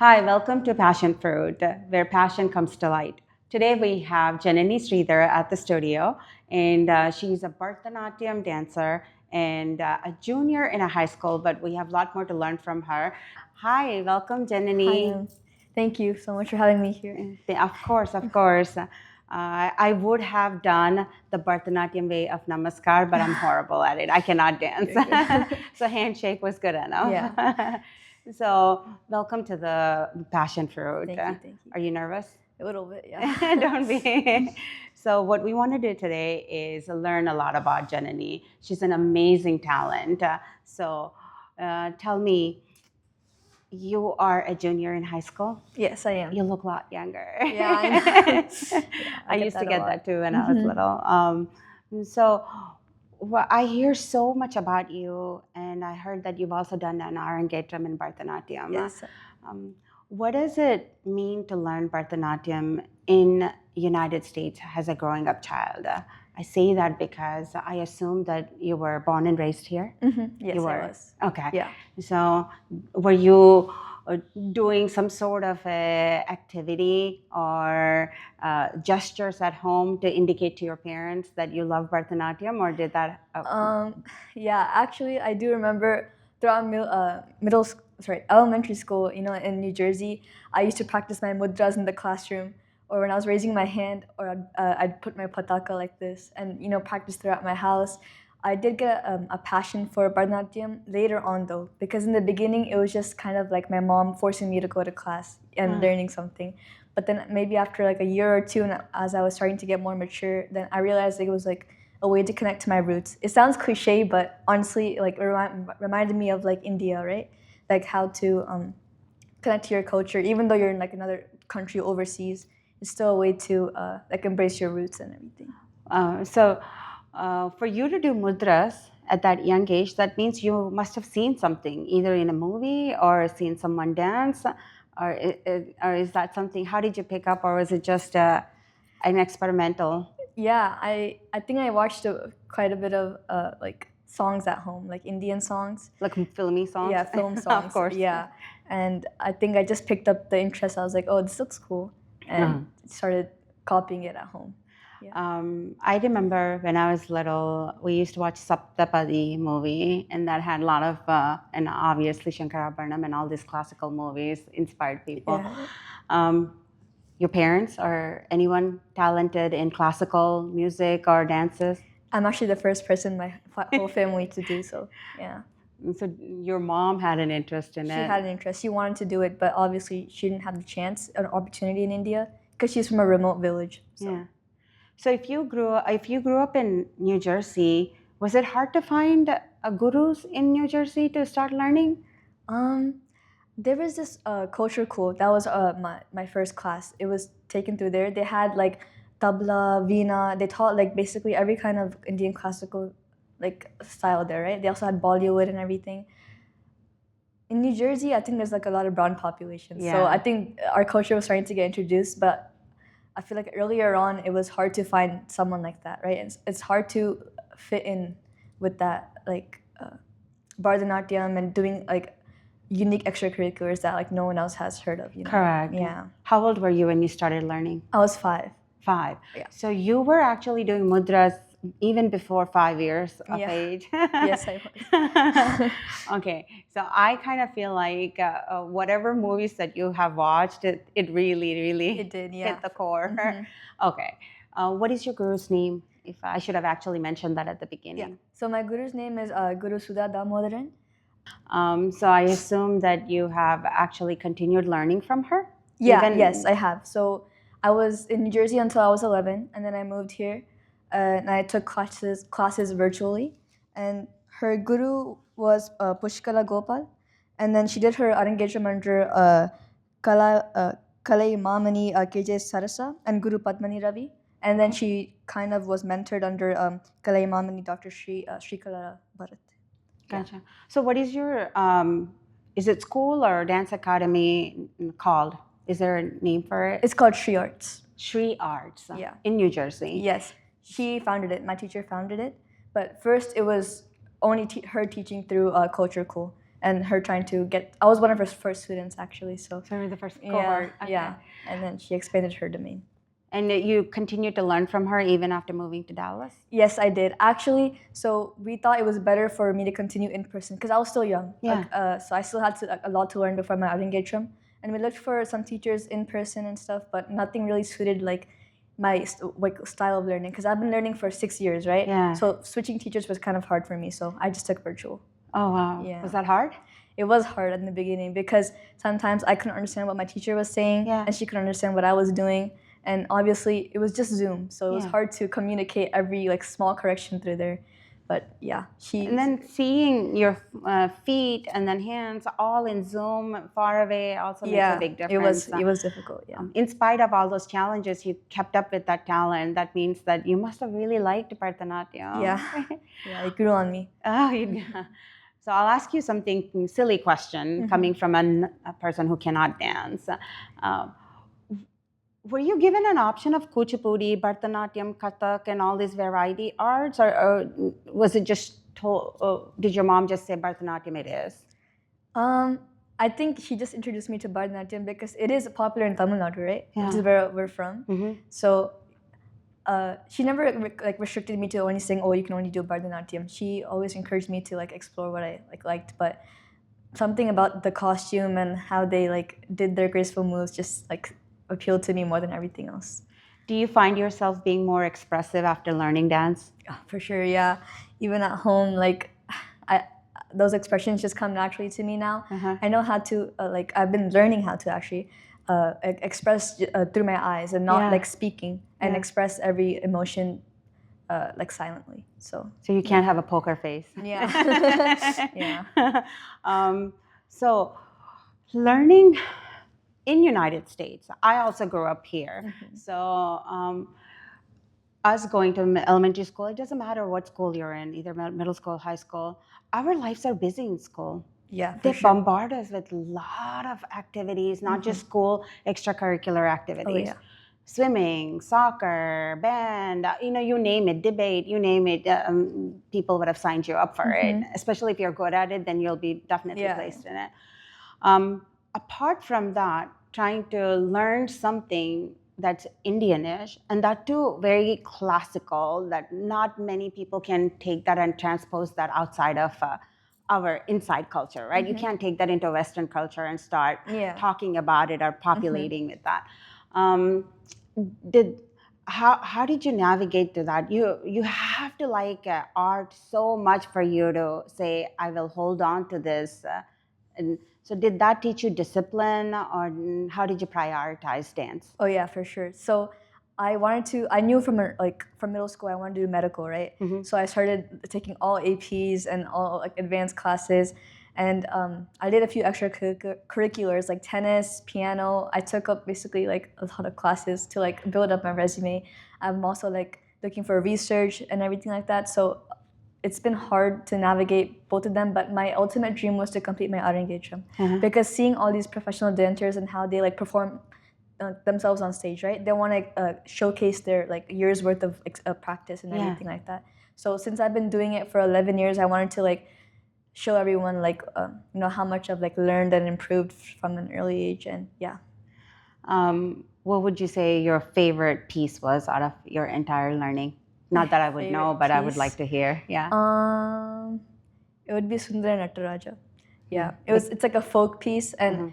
Hi, welcome to Passion Fruit, where passion comes to light. Today we have Janani Sridhar at the studio, and she's a Bharatanatyam dancer and a junior in a high school, but we have a lot more to learn from her. Hi, welcome, Hi, Janani. thank you so much for having me here. Of course, of course. I would have done the Bharatanatyam way of Namaskar, but I'm horrible at it. I cannot dance. So handshake was good enough. Yeah. So welcome to the Passion Fruit. Thank you. Are you nervous? A little bit, yeah. Don't be. So what we want to do today is learn a lot about Janani. She's an amazing talent. So tell me, you are a junior in high school? Yes, I am. You look a lot younger. Yeah, I know. Yeah, I used to get that too when I was Mhm. little. So well, I hear so much about you, and I heard that you've also done an Arangetram in Bharatanatyam. Yes. Um, what does it mean to learn Bharatanatyam in United States as a growing up child? I say that because I assume that you were born and raised here. Yes, You I were. was. Okay. Yeah. So were you doing some sort of a activity or gestures at home to indicate to your parents that you love Bharatanatyam, or did that? Yeah, actually, I do remember throughout elementary school, in New Jersey, I used to practice my mudras in the classroom, or when I was raising my hand, or I'd put my pataka like this, and practice throughout my house. I did get a passion for Bharatanatyam later on though, because in the beginning it was just kind of like my mom forcing me to go to class and learning something. But then maybe after like a year or two, and as I was starting to get more mature, then I realized it was like a way to connect to my roots. It sounds cliche, but honestly, like it reminded me of like India, right? Like how to connect to your culture, even though you're in like another country overseas. It's still a way to like embrace your roots and everything. For you to do mudras at that young age, that means you must have seen something, either in a movie or seen someone dance, or is that something? How did you pick up, or was it just an experimental? Yeah, I think I watched quite a bit of like songs at home, like Indian songs. Like filmy songs? Yeah, film songs. Of course. Yeah, and I think I just picked up the interest. I was like, oh, this looks cool, and started copying it at home. Yeah. I remember when I was little, we used to watch Saptapadi movie, and that had a lot of, and obviously Shankarabharanam and all these classical movies inspired people. Yeah. Your parents or anyone talented in classical music or dances? I'm actually the first person in my whole family to do so. Yeah. So your mom had an interest in She it. had an interest. She wanted to do it, but obviously she didn't have the chance, an opportunity in India, because she's from a remote village. So. Yeah. So if you grew up in New Jersey, was it hard to find gurus in New Jersey to start learning? There was this culture school that was my first class. It was taken through there. They had like tabla, veena. They taught like basically every kind of Indian classical like style there, right? They also had Bollywood and everything. In New Jersey, I think there's like a lot of brown population. So I think our culture was starting to get introduced, but I feel like earlier on it was hard to find someone like that, right? It's hard to fit in with that like Bharatanatyam and doing like unique extracurriculars that like no one else has heard of. Correct. Yeah. How old were you when you started learning? I was 5. 5. Yeah. So you were actually doing mudras even before 5 years of age. Yes, I was. Okay, so I kind of feel like whatever movies that you have watched, it really It did, hit the core. Okay, what is your guru's name? If I should have actually mentioned that at the beginning. Yeah. So my guru's name is Guru Sudha Damodaran. So I assume that you have actually continued learning from her? Yeah, yes, I have. So I was in New Jersey until I was 11, and then I moved here, and I took classes virtually. And her guru was Pushkala Gopal, and then she did her Arangetram under Kalai Mamani KJ Sarasa and Guru Padmani Ravi. And then she kind of was mentored under Kalai Mamani Dr. Srikala Bharat. Gotcha. So what is your, is it school or dance academy called? Is there a name for it? It's called Shri Arts. Shri Arts. Yeah. In New Jersey. Yes. She founded it. My teacher founded it. But first it was only her teaching through culture school. and her trying to get. I was one of her first students actually, so So you're the first yeah, cohort. Okay. yeah. And then she expanded her domain. And you continued to learn from her even after moving to Dallas? Yes, I did. Actually, so we thought it was better for me to continue in person because I was still young. Yeah. So I still had a lot to learn before my Arangetram. And we looked for some teachers in person and stuff, but nothing really suited like my style of learning because I've been learning for 6 years, right? Yeah. So switching teachers was kind of hard for me, so I just took virtual. Oh, wow. Yeah. Was that hard? It was hard in the beginning because sometimes I couldn't understand what my teacher was saying, Yeah. and she couldn't understand what I was doing. And obviously, it was just Zoom, so it was Yeah. hard to communicate every like small correction through there. But yeah, And then seeing your feet and then hands all in Zoom, far away, also makes a big difference. It was difficult. Yeah. In spite of all those challenges, you kept up with that talent. That means that you must have really liked Bharatanatyam. Yeah. Yeah, it grew on me. Oh, so I'll ask you something silly question coming from a person who cannot dance. Were you given an option of Kuchipudi, Bharatanatyam, Kathak, and all these variety arts, or was it just did your mom just say Bharatanatyam it is? I think she just introduced me to Bharatanatyam because it is popular in Tamil Nadu, right? Yeah. Which is where we're from. Mm-hmm. So she never restricted me to only saying, "Oh, you can only do Bharatanatyam." She always encouraged me to explore what I liked, but something about the costume and how they did their graceful moves just appealed to me more than everything else. Do you find yourself being more expressive after learning dance? Oh, for sure, yeah. Even at home, those expressions just come naturally to me now. I know how to I've been learning how to actually express through my eyes and not speaking and express every emotion silently. So you can't have a poker face. Yeah. Yeah. So learning in United States, I also grew up here. So us going to elementary school, it doesn't matter what school you're in, either middle school, high school, our lives are busy in school. Yeah, they bombard us with a lot of activities, not just school extracurricular activities. Oh, yeah. Swimming, soccer, band, you name it, debate, you name it, people would have signed you up for it. Especially if you're good at it, then you'll be definitely placed in it. Apart from that, trying to learn something that's Indianish, and that too very classical, that not many people can take that and transpose that outside of our inside culture, right? You can't take that into Western culture and start talking about it or populating with that. How did you navigate through that? You have to like art so much for you to say, I will hold on to this. And so did that teach you discipline, or how did you prioritize dance? Oh yeah, for sure. So I knew from middle school I wanted to do medical, right? So I started taking all APs and all advanced classes, and I did a few extracurriculars like tennis, piano. I took up basically a lot of classes to build up my resume. I'm also looking for research and everything like that. So it's been hard to navigate both of them, but my ultimate dream was to complete my Arangetram because seeing all these professional dancers and how they perform themselves on stage, right? They want to showcase their years worth of practice and everything like that. So since I've been doing it for 11 years, I wanted to show everyone how much I've learned and improved from an early age, and yeah. What would you say your favorite piece was out of your entire learning? Not that I would know, but I would like to hear. Yeah. It would be Sundara Nataraja. Yeah, it's like a folk piece, and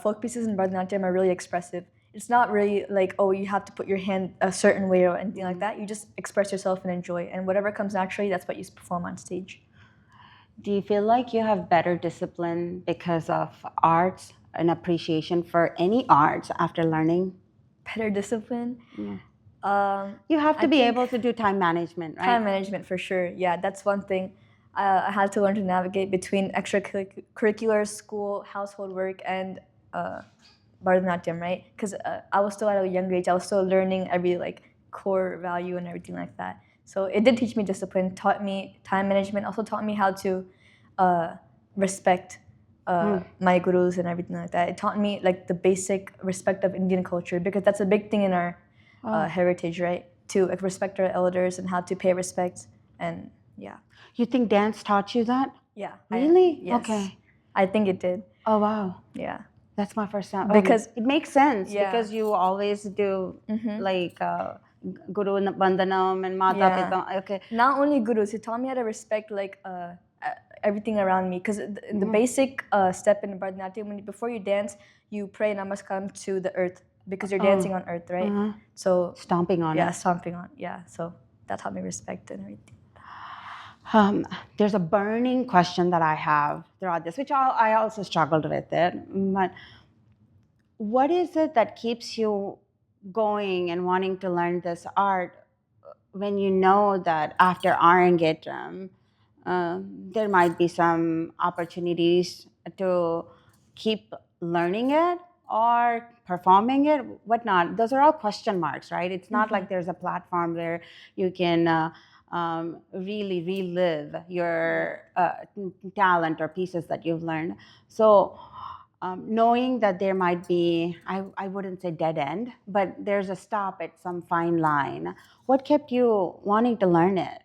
folk pieces in Bharatanatyam are really expressive. It's not really oh, you have to put your hand a certain way or anything like that. You just express yourself and enjoy, and whatever comes naturally, that's what you perform on stage. Do you feel like you have better discipline because of arts and appreciation for any arts after learning? Better discipline? Yeah. You have to be able to do time management, right? Time management, for sure. Yeah, that's one thing. I had to learn to navigate between extracurricular, school, household work, and Bharatanatyam, right? Because I was still at a young age. I was still learning every core value and everything like that. So it did teach me discipline, taught me time management, also taught me how to respect my gurus and everything like that. It taught me the basic respect of Indian culture, because that's a big thing in our heritage, right? To respect our elders and how to pay respect, and yeah. You think dance taught you that? Yeah. Really? Yes. Okay. I think it did. Oh wow, Yeah. that's my first time. Because it makes sense yeah. because you always do like Guru Vandanam and Mata Yeah. Pita. Okay. Not only gurus, he taught me how to respect like everything around me. Because the basic step in Bharatanatyam, before you dance, you pray namaskaram to the earth because you're dancing on earth, right? So Stomping on yeah, it. stomping on. Yeah, so that taught me respect and everything. There's a burning question that I have throughout this, which I also struggled with it. But what is it that keeps you going and wanting to learn this art when you know that after Arangetram, there might be some opportunities to keep learning it or performing it, whatnot? Those are all question marks, right? It's not like there's a platform where you can really relive your talent or pieces that you've learned. So knowing that there might be, I wouldn't say dead end, but there's a stop at some fine line. What kept you wanting to learn it?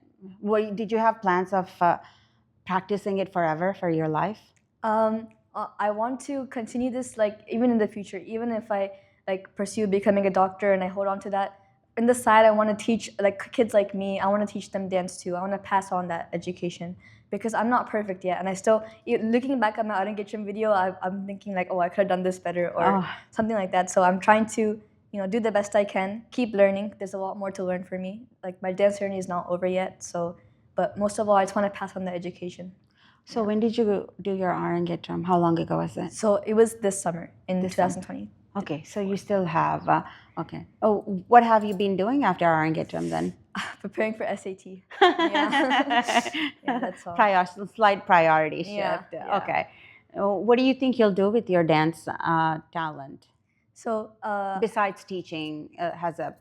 Did you have plans of practicing it forever for your life? I want to continue this like even in the future, even if I like pursue becoming a doctor and I hold on to that. In the side, I want to teach like kids like me. I want to teach them dance too. I want to pass on that education because I'm not perfect yet, and I still looking back at my Arangetram video, I'm thinking like, oh, I could have done this better or something like that. So I'm trying to do the best I can, keep learning. There's a lot more to learn for me. Like my dance journey is not over yet. So, but most of all, I just want to pass on the education. So when did you do your Arangetram? How long ago was it? So it was this summer in 2020. Okay, so you still have, okay. Oh, what have you been doing after Arangetram then? Preparing for SAT. Yeah, yeah, that's all. Slight priority shift. Yeah. Okay. What do you think you'll do with your dance talent? So besides teaching, has a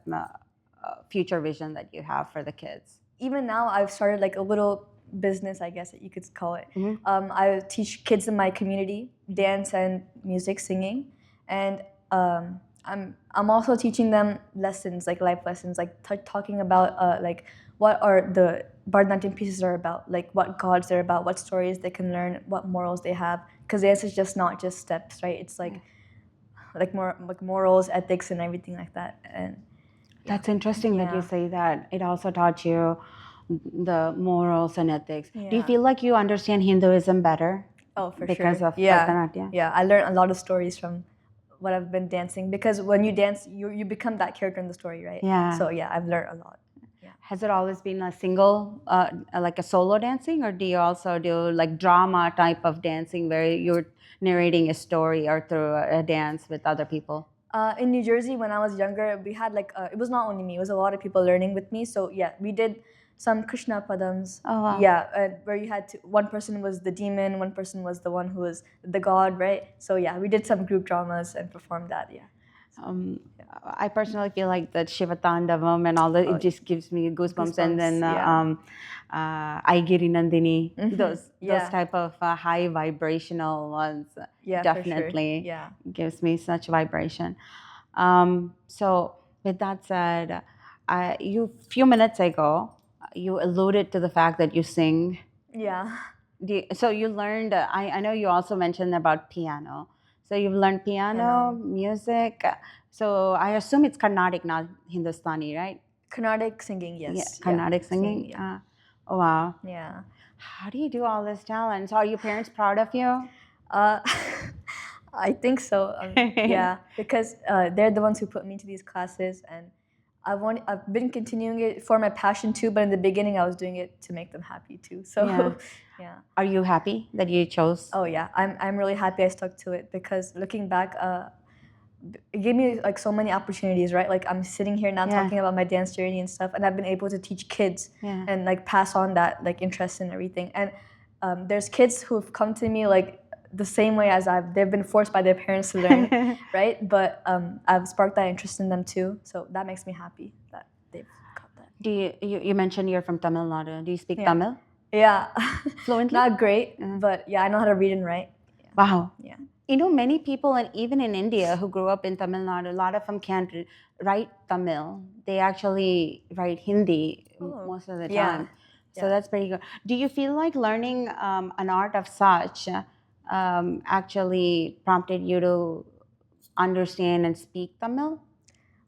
future vision that you have for the kids? Even now, I've started like a little business, I guess that you could call it. I teach kids in my community dance and music, singing, and I'm also teaching them lessons, like life lessons, like talking about like what are the Bharatanatyam pieces are about, like what gods they're about, what stories they can learn, what morals they have. Because dance is just not just steps, right? It's like more like morals, ethics, and everything like that. And that's interesting that you say that. It also taught you the morals and ethics. Do you feel like you understand Hinduism better? Oh, for because sure. of Bharatanatyam? Yeah, I learned a lot of stories from what I've been dancing because when you dance, you become that character in the story, right? Yeah. So yeah, I've learned a lot. Yeah. Has it always been a single, like a solo dancing, or do you also do like drama type of dancing where you're narrating a story or through a dance with other people? In New Jersey, when I was younger, we had like it was not only me; it was a lot of people learning with me. So yeah, we did some Krishna padams. Oh, wow. Yeah, where you had to. One person was the demon, one person was the one who was the god, right? So yeah, we did some group dramas and performed that. Yeah. I personally feel like that Shiva Tandavam and all that, it just gives me goosebumps. And then Aigiri Nandini, those type of high vibrational ones, definitely gives me such vibration. So with that said, few minutes ago, you alluded to the fact that you sing. Yeah. So you learned, I know you also mentioned about piano. So you've learned piano, music. So I assume it's Carnatic, not Hindustani, right? Carnatic singing, yes. Yeah, Carnatic singing. Oh, wow. Yeah. How do you do all this talent? So are your parents proud of you? I think so. Yeah, because they're the ones who put me into these classes, and I've been continuing it for my passion too. But in the beginning, I was doing it to make them happy too. So, yeah. Are you happy that you chose? Oh yeah, I'm really happy I stuck to it because looking back, it gave me like so many opportunities, right? Like I'm sitting here now talking about my dance journey and stuff, and I've been able to teach kids and like pass on that like interest and everything. And there's kids who've come to me like the same way as they've been forced by their parents to learn, right? But I've sparked that interest in them too, so that makes me happy that they've got that. Do you mentioned you're from Tamil Nadu? Do you speak Tamil? Yeah, fluently? Not great, but yeah, I know how to read and write. Yeah. Wow. Yeah. You know, many people, and even in India, who grew up in Tamil Nadu, a lot of them can't write Tamil. They actually write Hindi most of the time. So that's pretty good. Do you feel like learning an art of such actually prompted you to understand and speak Tamil?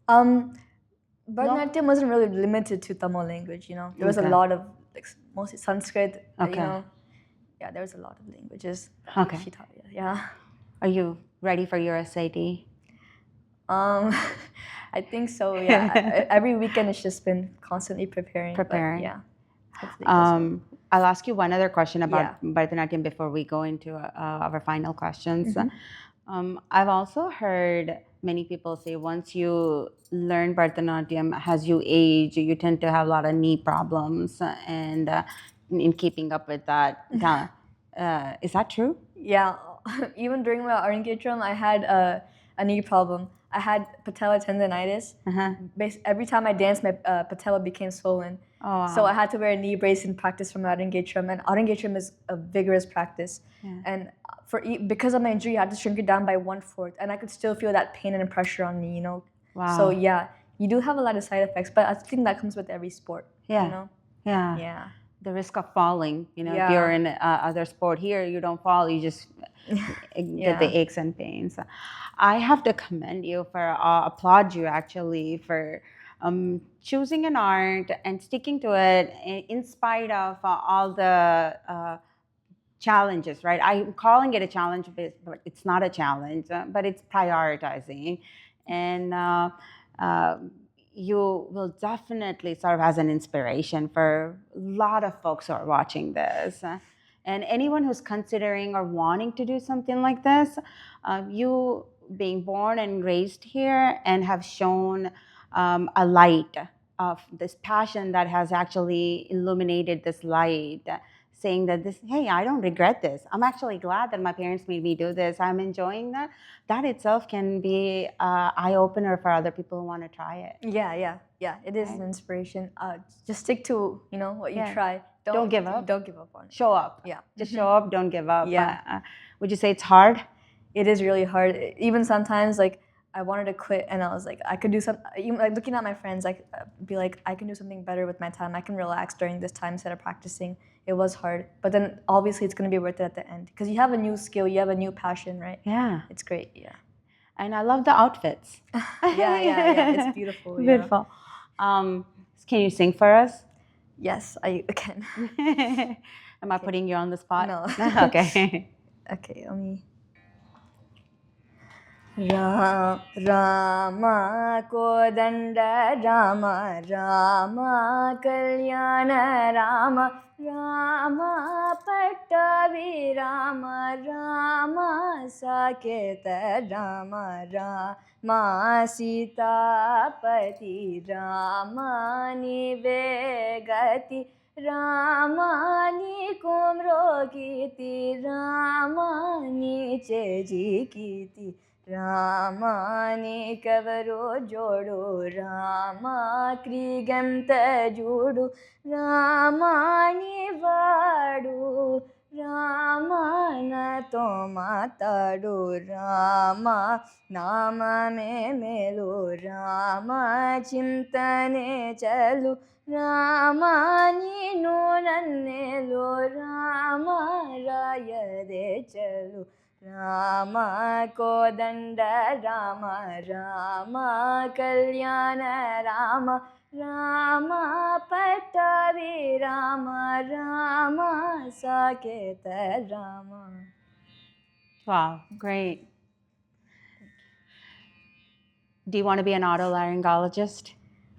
Bharatanatyam wasn't really limited to Tamil language, you know. There was a Okay. lot of, like, mostly Sanskrit, Okay. you know. Yeah, there was a lot of languages. Okay. She taught, yeah. Are you ready for your SAT? I think so, yeah. Every weekend it's just been constantly preparing. Preparing. But yeah, hopefully it goes well. I'll ask you one other question about Yeah. Bharatanatyam before we go into our final questions. Mm-hmm. I've also heard many people say once you learn Bharatanatyam, as you age, you tend to have a lot of knee problems and in keeping up with that. Is that true? Yeah, even during my Arangetram, I had a knee problem. I had patella tendonitis. Every time I danced, my patella became swollen. Oh, wow. So I had to wear a knee brace in practice from Arangetram. And Arangetram is a vigorous practice. Yeah. And because of my injury, I had to shrink it down by 1/4. And I could still feel that pain and pressure on me, you know. Wow. So yeah, you do have a lot of side effects, but I think that comes with every sport. Yeah. You know? Yeah. Yeah. The risk of falling, you know, Yeah. if you're in other sport here, you don't fall, you just get the aches and pains. I have to commend you applaud you actually for choosing an art and sticking to it in spite of all the challenges, right? I'm calling it a challenge, but it's not a challenge, but it's prioritizing. And you will definitely serve as an inspiration for a lot of folks who are watching this. And anyone who's considering or wanting to do something like this, you being born and raised here and have shown a light of this passion that has actually illuminated this light, saying that hey, I don't regret this. I'm actually glad that my parents made me do this. I'm enjoying that. That itself can be an eye-opener for other people who want to try it. Yeah. It is an inspiration. Just stick to, you know, what you try. Don't give up. Don't give up on it. Show up. Yeah. Just show up. Don't give up. Yeah. Would you say it's hard? It is really hard. Even sometimes, like, I wanted to quit, and I was like, I could do something. Like, looking at my friends, I'd be like, I can do something better with my time. I can relax during this time instead of practicing. It was hard, but then obviously it's going to be worth it at the end because you have a new skill, you have a new passion, right? Yeah. It's great. Yeah. And I love the outfits. Yeah. It's beautiful. Beautiful. Can you sing for us? Yes, I can. Am I putting you on the spot? No. Okay. Okay, let me. Rama Kodanda Rama Rama Kalyana Rama Rama Pattavi Rama Rama Saketa Rama Rama Sita Pati Rama Nivegati Ramani Kumro Kiti Ramani Cheji Kiti Ramani Kavaro Jodu Rama Kriganta Judu Ramani Vadu Ramana Tomatadu Rama Nama Me Melu Rama Chintane Chalu Ramani Nunannelu Rama Rayade Chalu Rama Kodanda Rama Rama Kalyana Rama Rama Pattavi Rama Rama Saketa Rama. Wow, great. Do you want to be an otolaryngologist?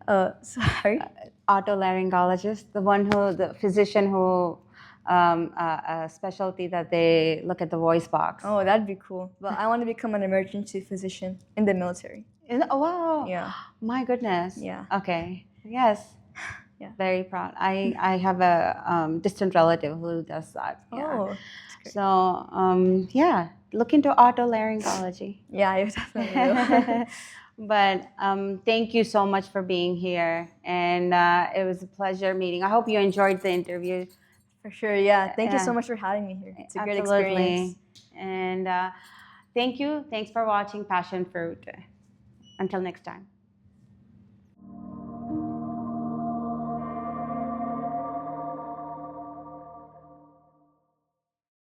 Sorry? Otolaryngologist, the physician who, a specialty that they look at the voice box. Oh, that'd be cool. But I want to become an emergency physician in the military. Oh, wow. Yeah. My goodness. Yeah. Okay. Yes. Yeah. Very proud. I have a distant relative who does that. Yeah. Oh, that's great. So, yeah, look into otolaryngology. Yeah, I definitely will. But thank you so much for being here. And it was a pleasure meeting. I hope you enjoyed the interview. For sure, yeah. Thank you so much for having me here. It's a great experience. And thank you. Thanks for watching Passion Fruit. Until next time.